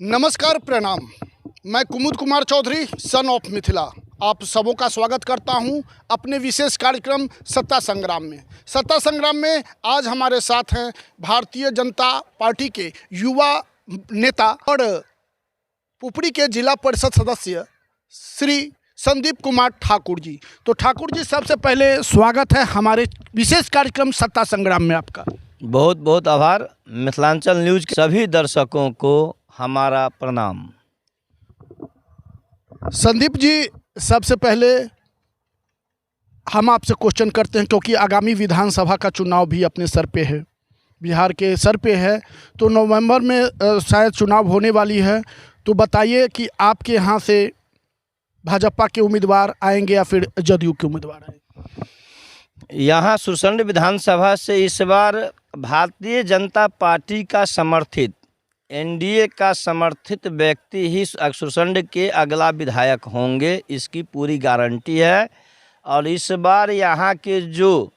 नमस्कार, प्रणाम। मैं कुमुद कुमार चौधरी, सन ऑफ मिथिला, आप सबों का स्वागत करता हूं अपने विशेष कार्यक्रम सत्ता संग्राम में। सत्ता संग्राम में आज हमारे साथ हैं भारतीय जनता पार्टी के युवा नेता और पुपड़ी के जिला परिषद सदस्य श्री संदीप कुमार ठाकुर जी। तो ठाकुर जी, सबसे पहले स्वागत है हमारे विशेष कार्यक्रम सत्ता संग्राम में आपका। बहुत बहुत आभार। मिथिलांचल न्यूज़ के सभी दर्शकों को हमारा प्रणाम। संदीप जी, सबसे पहले हम आपसे क्वेश्चन करते हैं, क्योंकि आगामी विधानसभा का चुनाव भी अपने सर पे है, बिहार के सर पे है। तो नवंबर में शायद चुनाव होने वाली है। तो बताइए कि आपके यहाँ से भाजपा के उम्मीदवार आएंगे या फिर जदयू के उम्मीदवार आएंगे? यहाँ सुरसंड विधानसभा से इस बार भारतीय जनता पार्टी का समर्थित, एनडीए का समर्थित व्यक्ति ही सुरसंड के अगला विधायक होंगे, इसकी पूरी गारंटी है। और इस बार यहाँ के जो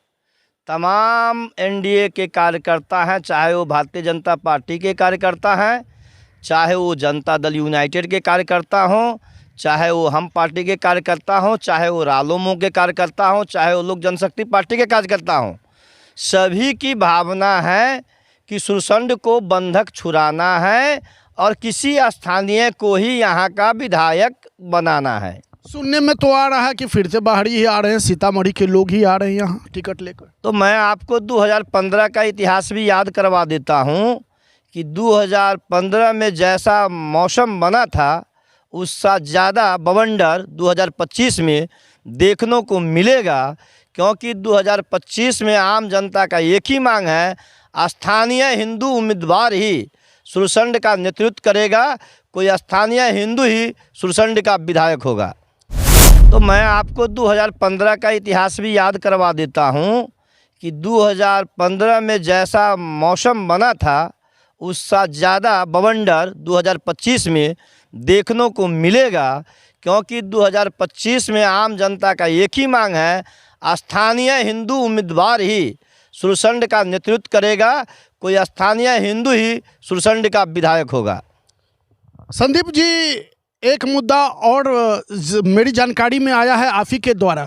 तमाम एनडीए के कार्यकर्ता हैं, चाहे वो भारतीय जनता पार्टी के कार्यकर्ता हैं, चाहे वो जनता दल यूनाइटेड के कार्यकर्ता हों, चाहे वो हम पार्टी के कार्यकर्ता हों, चाहे वो रालोमो के कार्यकर्ता हों, चाहे वो लोक जनशक्ति पार्टी के कार्यकर्ता हों, सभी की भावना है कि सुरसंड को बंधक छुड़ाना है और किसी स्थानीय को ही यहाँ का विधायक बनाना है। सुनने में तो आ रहा है कि फिर से बाहरी ही आ रहे हैं, सीतामढ़ी के लोग ही आ रहे हैं यहाँ टिकट लेकर। तो मैं आपको 2015 का इतिहास भी याद करवा देता हूँ कि 2015 में जैसा मौसम बना था, उससे ज़्यादा बवंडर 2025 में देखने को मिलेगा। क्योंकि 2025 में आम जनता का एक ही मांग है, स्थानीय हिंदू उम्मीदवार ही सुरसंड का नेतृत्व करेगा, कोई स्थानीय हिंदू ही सुरसंड का विधायक होगा। तो मैं आपको 2015 का इतिहास भी याद करवा देता हूँ कि 2015 में जैसा मौसम बना था, उससे ज़्यादा बवंडर 2025 में देखने को मिलेगा। क्योंकि 2025 में आम जनता का एक ही मांग है, स्थानीय हिंदू उम्मीदवार ही सुरसंड का नेतृत्व करेगा, कोई स्थानीय हिंदू ही सुरसंड का विधायक होगा। संदीप जी, एक मुद्दा और मेरी जानकारी में आया है आप ही के द्वारा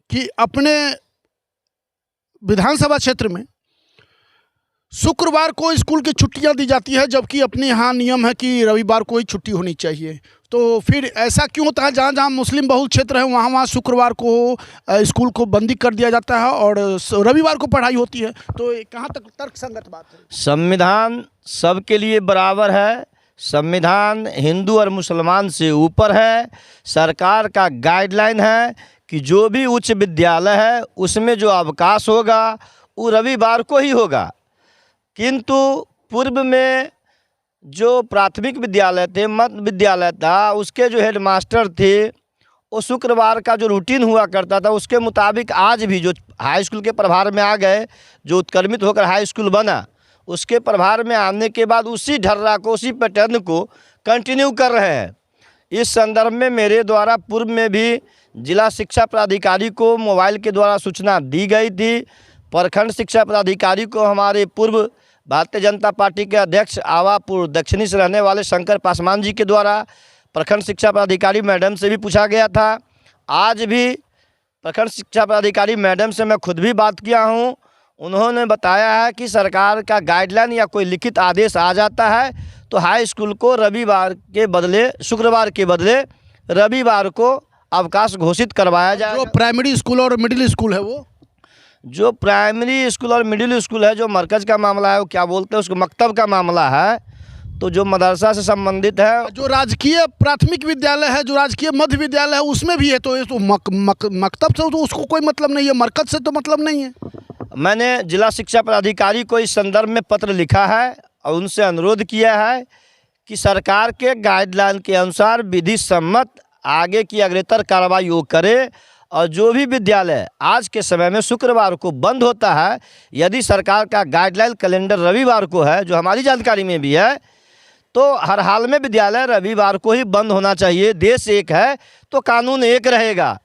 कि अपने विधानसभा क्षेत्र में शुक्रवार को स्कूल की छुट्टियां दी जाती है, जबकि अपने यहाँ नियम है कि रविवार को ही छुट्टी होनी चाहिए। तो फिर ऐसा क्यों होता है, जहाँ जहाँ मुस्लिम बहुल क्षेत्र है वहाँ शुक्रवार को स्कूल को बंदी कर दिया जाता है और रविवार को पढ़ाई होती है? तो कहाँ तक तर्कसंगत बात है? संविधान सबके लिए बराबर है। संविधान हिंदू और मुसलमान से ऊपर है। सरकार का गाइडलाइन है कि जो भी उच्च विद्यालय है उसमें जो अवकाश होगा वो रविवार को ही होगा। किंतु पूर्व में जो प्राथमिक विद्यालय थे, मध्य विद्यालय था, उसके जो हेडमास्टर थे, वो शुक्रवार का जो रूटीन हुआ करता था उसके मुताबिक आज भी जो हाई स्कूल के प्रभार में आ गए, जो उत्क्रमित होकर हाई स्कूल बना, उसके प्रभार में आने के बाद उसी ढर्रा को, उसी पैटर्न को कंटिन्यू कर रहे हैं। इस संदर्भ में मेरे द्वारा पूर्व में भी जिला शिक्षा पदाधिकारी को मोबाइल के द्वारा सूचना दी गई थी। प्रखंड शिक्षा पदाधिकारी को हमारे पूर्व भारतीय जनता पार्टी के अध्यक्ष आवापुर दक्षिणी से रहने वाले शंकर पासवान जी के द्वारा प्रखंड शिक्षा पदाधिकारी मैडम से भी पूछा गया था। आज भी प्रखंड शिक्षा पदाधिकारी मैडम से मैं खुद भी बात किया हूं। उन्होंने बताया है कि सरकार का गाइडलाइन या कोई लिखित आदेश आ जाता है तो हाई स्कूल को रविवार के बदले, शुक्रवार के बदले रविवार को अवकाश घोषित करवाया जाए। जो प्राइमरी स्कूल और मिडिल स्कूल है, वो जो प्राइमरी स्कूल और मिडिल स्कूल है, जो मरकज़ का मामला है, वो क्या बोलते हैं उसको, मकतब का मामला है, तो जो मदरसा से संबंधित है, जो राजकीय प्राथमिक विद्यालय है, जो राजकीय मध्य विद्यालय है, उसमें भी है। तो ये तो मकतब से तो उसको कोई मतलब नहीं है, मरकज से तो मतलब नहीं है। मैंने जिला शिक्षा पदाधिकारी को इस संदर्भ में पत्र लिखा है और उनसे अनुरोध किया है कि सरकार के गाइडलाइन के अनुसार विधि सम्मत आगे की अग्रेतर कार्रवाई वो करे। और जो भी विद्यालय आज के समय में शुक्रवार को बंद होता है, यदि सरकार का गाइडलाइन कैलेंडर रविवार को है, जो हमारी जानकारी में भी है, तो हर हाल में विद्यालय रविवार को ही बंद होना चाहिए। देश एक है तो कानून एक रहेगा,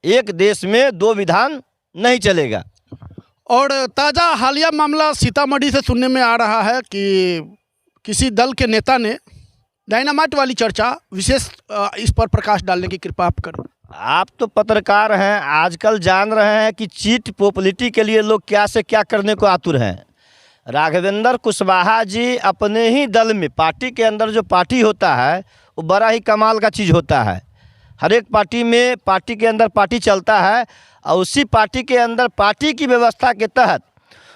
एक देश में दो विधान नहीं चलेगा। और ताज़ा हालिया मामला सीतामढ़ी से सुनने में आ रहा है कि किसी दल के नेता ने डायनामाइट वाली चर्चा विशेष इस पर प्रकाश डालने की कृपा आप करें। आप तो पत्रकार हैं, आजकल जान रहे हैं कि चीट पॉपुलिटी के लिए लोग क्या से क्या करने को आतुर हैं। राघवेंद्र कुशवाहा जी अपने ही दल में, पार्टी के अंदर जो पार्टी होता है वो बड़ा ही कमाल का चीज़ होता है। हर एक पार्टी में, पार्टी के अंदर पार्टी चलता है और उसी पार्टी के अंदर पार्टी की व्यवस्था के तहत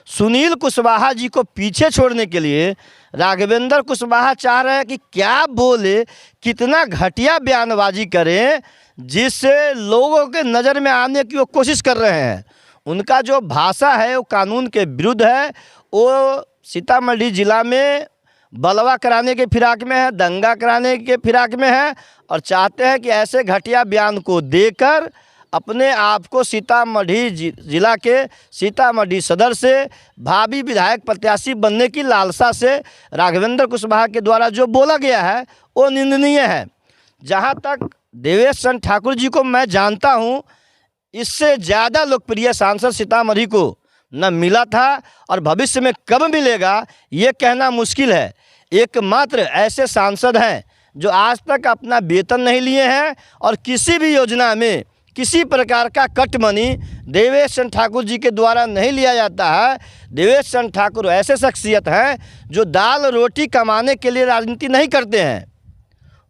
सुनील कुशवाहा जी को पीछे छोड़ने के लिए राघवेंद्र कुशवाहा चाह रहे हैं कि क्या बोले, कितना घटिया बयानबाजी करें जिससे लोगों के नज़र में आने की वो कोशिश कर रहे हैं। उनका जो भाषा है वो कानून के विरुद्ध है। वो सीतामढ़ी ज़िला में बलवा कराने के फिराक में है, दंगा कराने के फिराक में है और चाहते हैं कि ऐसे घटिया बयान को देकर अपने आप को सीतामढ़ी जिला के सीतामढ़ी सदर से भावी विधायक प्रत्याशी बनने की लालसा से राघवेंद्र कुशवाहा के द्वारा जो बोला गया है वो निंदनीय है। जहाँ तक देवेश चंद्र ठाकुर जी को मैं जानता हूँ, इससे ज़्यादा लोकप्रिय सांसद सीतामढ़ी को न मिला था और भविष्य में कब मिलेगा ये कहना मुश्किल है। एकमात्र ऐसे सांसद हैं जो आज तक अपना वेतन नहीं लिए हैं और किसी भी योजना में किसी प्रकार का कट मनी देवेश चंद्र ठाकुर जी के द्वारा नहीं लिया जाता है। देवेश चंद्र ठाकुर ऐसे शख्सियत हैं जो दाल रोटी कमाने के लिए राजनीति नहीं करते हैं।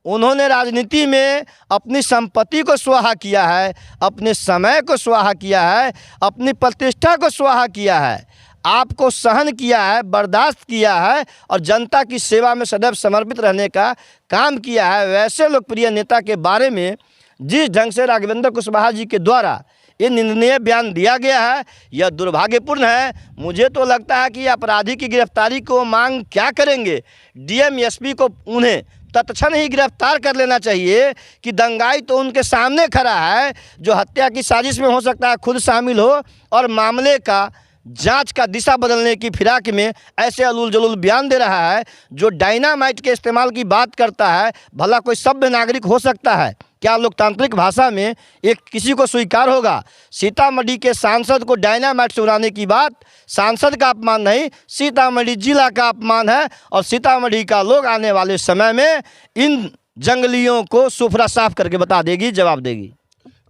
उन्होंने राजनीति में अपनी संपत्ति को स्वाहा किया है, अपने समय को स्वाहा किया है, अपनी प्रतिष्ठा को स्वाहा किया है, आपको सहन किया है, बर्दाश्त किया है और जनता की सेवा में सदैव समर्पित रहने का काम किया है। वैसे लोकप्रिय नेता के बारे में जिस ढंग से राघवेंद्र कुशवाहा जी के द्वारा ये निंदनीय बयान दिया गया है, यह दुर्भाग्यपूर्ण है। मुझे तो लगता है कि अपराधी की गिरफ्तारी को मांग क्या करेंगे, डीएम एसपी को उन्हें तत्क्षण ही गिरफ्तार कर लेना चाहिए कि दंगाई तो उनके सामने खड़ा है जो हत्या की साजिश में हो सकता है खुद शामिल हो और मामले का जांच का दिशा बदलने की फिराक में ऐसे अलूल जलूल बयान दे रहा है। जो डायनामाइट के इस्तेमाल की बात करता है, भला कोई सभ्य नागरिक हो सकता है क्या लोकतांत्रिक भाषा में एक किसी को स्वीकार होगा? सीतामढ़ी के सांसद को डायनामाइट से उड़ाने की बात सांसद का अपमान नहीं, सीतामढ़ी जिला का अपमान है और सीतामढ़ी का लोग आने वाले समय में इन जंगलियों को सुफरा साफ करके बता देगी, जवाब देगी।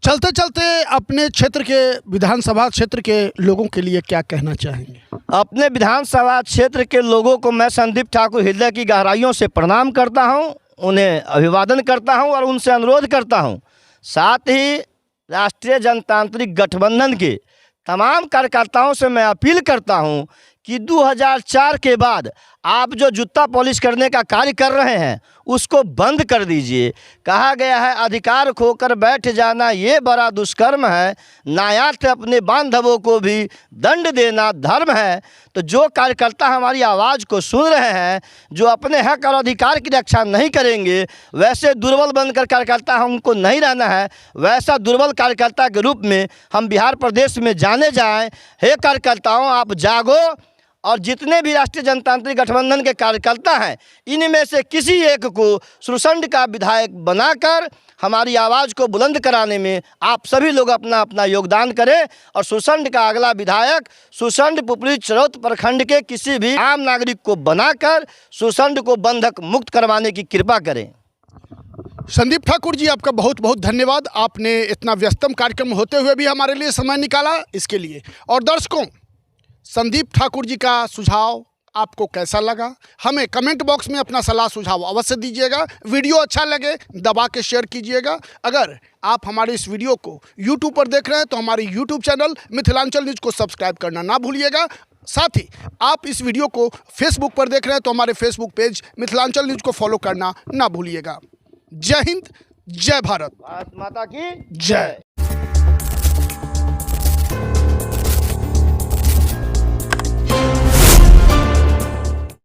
चलते चलते अपने क्षेत्र के विधानसभा क्षेत्र के लोगों के लिए क्या कहना चाहेंगे? अपने विधानसभा क्षेत्र के लोगों को मैं संदीप ठाकुर हृदय की गहराइयों से प्रणाम करता हूं, उन्हें अभिवादन करता हूं और उनसे अनुरोध करता हूं। साथ ही राष्ट्रीय जनतांत्रिक गठबंधन के तमाम कार्यकर्ताओं से मैं अपील करता हूं कि 2004 के बाद आप जो जूता पॉलिश करने का कार्य कर रहे हैं उसको बंद कर दीजिए। कहा गया है अधिकार खोकर बैठ जाना ये बड़ा दुष्कर्म है, नायात अपने बांधवों को भी दंड देना धर्म है। तो जो कार्यकर्ता हमारी आवाज़ को सुन रहे हैं, जो अपने हक और अधिकार की रक्षा नहीं करेंगे, वैसे दुर्बल बनकर कार्यकर्ता हमको नहीं रहना है। वैसा दुर्बल कार्यकर्ता के रूप में हम बिहार प्रदेश में जाने जाएं। हे कार्यकर्ताओं, आप जागो और जितने भी राष्ट्रीय जनतांत्रिक गठबंधन के कार्यकर्ता हैं, इनमें से किसी एक को सुरसंड का विधायक बनाकर हमारी आवाज़ को बुलंद कराने में आप सभी लोग अपना अपना योगदान करें और सुरसंड का अगला विधायक सुरसंड पुपली चरौत प्रखंड के किसी भी आम नागरिक को बनाकर सुरसंड को बंधक मुक्त करवाने की कृपा करें। संदीप ठाकुर जी, आपका बहुत बहुत धन्यवाद। आपने इतना व्यस्तम कार्यक्रम होते हुए भी हमारे लिए समय निकाला, इसके लिए। और दर्शकों, संदीप ठाकुर जी का सुझाव आपको कैसा लगा? हमें कमेंट बॉक्स में अपना सलाह सुझाव अवश्य दीजिएगा। वीडियो अच्छा लगे दबा के शेयर कीजिएगा। अगर आप हमारे इस वीडियो को YouTube पर देख रहे हैं तो हमारे YouTube चैनल मिथिलांचल न्यूज़ को सब्सक्राइब करना ना भूलिएगा। साथ ही आप इस वीडियो को Facebook पर देख रहे हैं तो हमारे Facebook पेज मिथिलांचल न्यूज़ को फॉलो करना ना भूलिएगा। जय हिंद, जय भारत, भारत माता की जय।